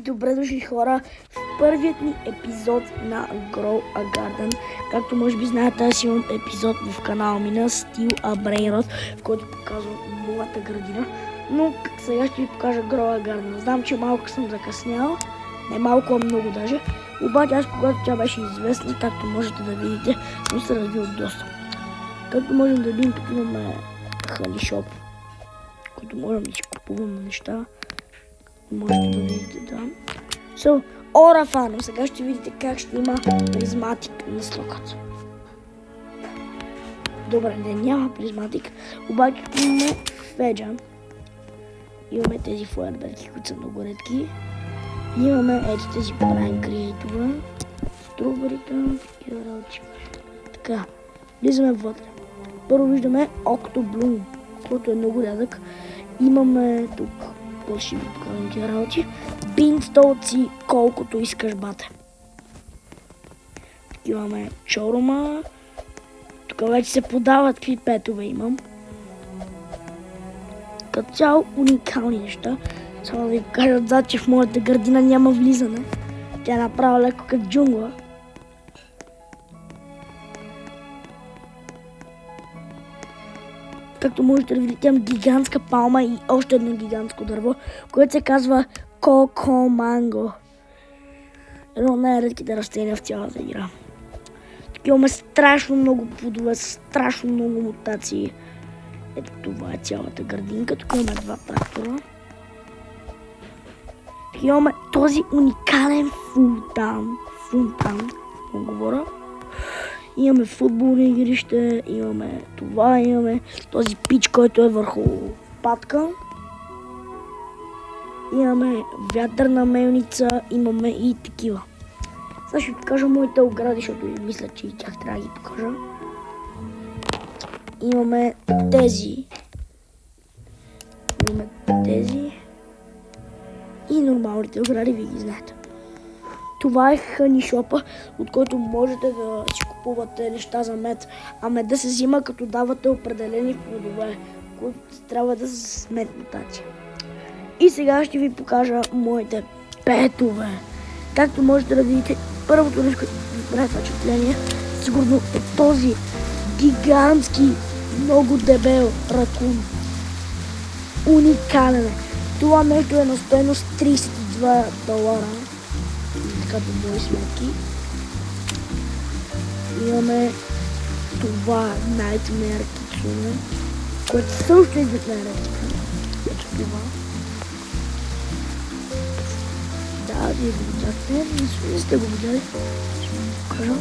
Добре дошли, хора, в първият ни епизод на Grow a Garden. Както може би знаете, аз имам епизод в канала ми на Still a Brain Rot, в който показвам моята градина. Но сега ще ви покажа Grow a Garden. Знам, че малко съм закъснял, не малко, а много даже. Обаче аз, когато тя беше известна, както можете да видите, съм се развил доста. Както можем да видим, тук имаме Honey Shop, който можем да си купуваме неща. Можете да видите, да. Орафано, сега ще видите как ще има призматик на слокът. Добре, няма призматик, обаче имаме феджан. Имаме тези флайерберки, които са много редки. Имаме ето тези Prime Creator, струберите и работи. Така, влизаме вътре. Първо виждаме Octobloom, който е много рядък. Имаме тук, ще ви покажем тия работи. Бинстолци, колкото искаш, бате. Тук имаме чорома. Тук вече се подават какви петове имам. Като цяло уникални неща. Само да ви кажа отзад, че в моята градина няма влизане. Тя е направила леко като джунгла. Както можете да видите, имам гигантска палма и още едно гигантско дърво, което се казва Коко Манго. Едно от най-редките растения в цялата игра. Тук имаме страшно много плодове, страшно много мутации. Ето това е цялата градинка. Тук имаме два трактора. Тук имаме този уникален фунтан, говоря. Имаме футболни игрище, имаме това, имаме този пич, който е върху патка. Имаме вятърна мелница, имаме и такива. Сега ще ви покажа моите огради, защото мисля, че и тях трябва да ги покажа. Имаме тези. И нормалните огради, ви ги знаете. Това е Honey Shop, от който можете да си купувате неща за мед. А меда се взима, като давате определени плодове, които трябва да са с мед мутация. И сега ще ви покажа моите петове. Както можете да видите, първото нещо, което ви прави впечатление, сигурно е този гигантски, много дебел ракун. Уникален. Това нещо е на стойност $32. Така по мои сметки. Имаме това Nightmare Kitsune, което също е вид най-редки. Ето това. Да, вие го видяхте. Не сте го видяли. Ще ви покажа.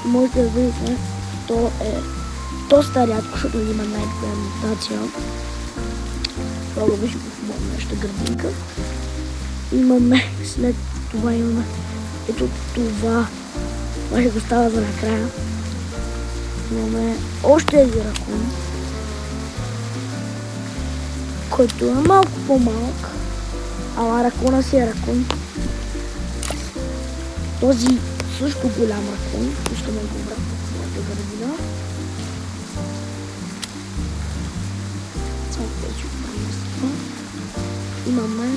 Можете да видите, то е доста рядко, защото има най-добра мутация. Това беше в нашата градинка. Имаме, след това имаме ето това. Това ще го става за накрая. Имаме още един ракун, който е малко по-малък. Ама ракуна си е ракун. Този също голям ракун. Пускаме го обратно в моята градина. Имаме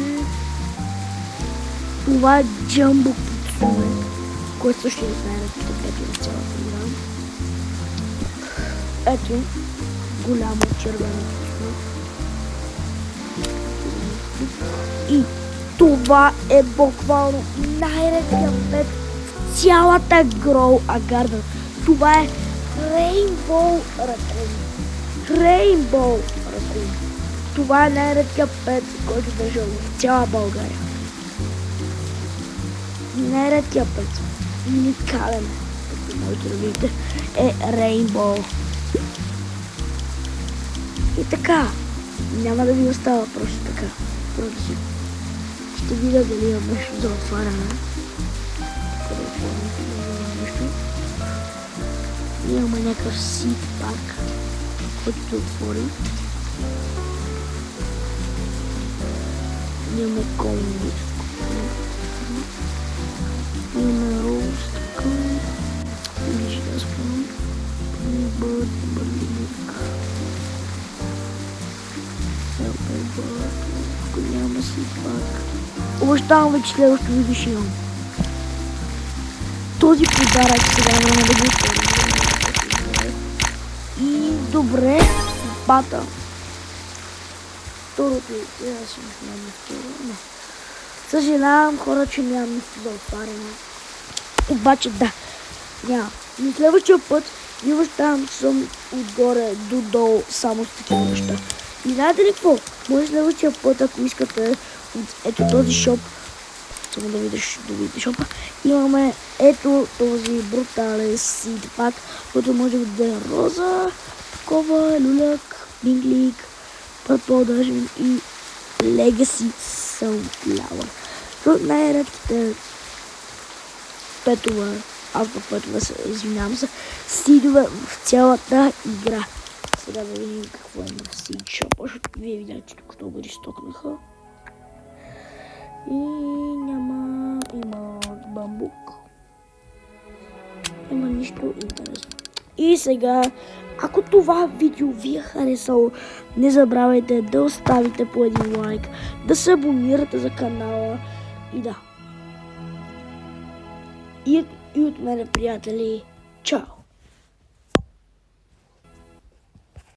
това е Jumbo Kitsune, което също е най-редките пети на цялата игра. Ето, голямо червено китсуне. И това е буквално най-редкият пет в цялата Grow a Garden. Това е Rainbow Raccoon. Това е най-редкият пет, който държа в цяла България. Най-редкият пет, уникален, като можете да видите, е Rainbow. И така, няма да ви остава просто така. Просто си ще видя дали имам нещо за отваряне. Така да отворим нещо. Имаме някакъв seed pack, който ще отворим. Имаме колни. Имаме роуст. Вижте да спомням. Бъдник. Тук няма си пак. Обещавам ви, че следващото видео ще имам. Този подарък сега време да го отворим. И добре, бата. Второто и сега ще имам второ. Съжалявам хора, че нямам нищо за отваряне. Обаче да, няма. Но следващия път ви обещавам, че съм отгоре до долу само с такива неща. И знаете ли какво? Може следващия път, ако искате от ето този шоп, само да видиш шопа, имаме ето този брутален сид пак, който може да бъде роза, такова, люляк, бинглик, пърпъл дъжен и Legacy Sunflower. Тут най-редките петове, петове се, извинявам се, сидове в цялата игра. Сега да видим какво има в Seed Shop, защото вие видяли, че тук това го рестокнаха. И има бамбук. Има нищо интересно. И сега, ако това видео ви е харесало, не забравяйте да оставите по един лайк, да се абонирате за канала и да. И от мене, приятели, чао!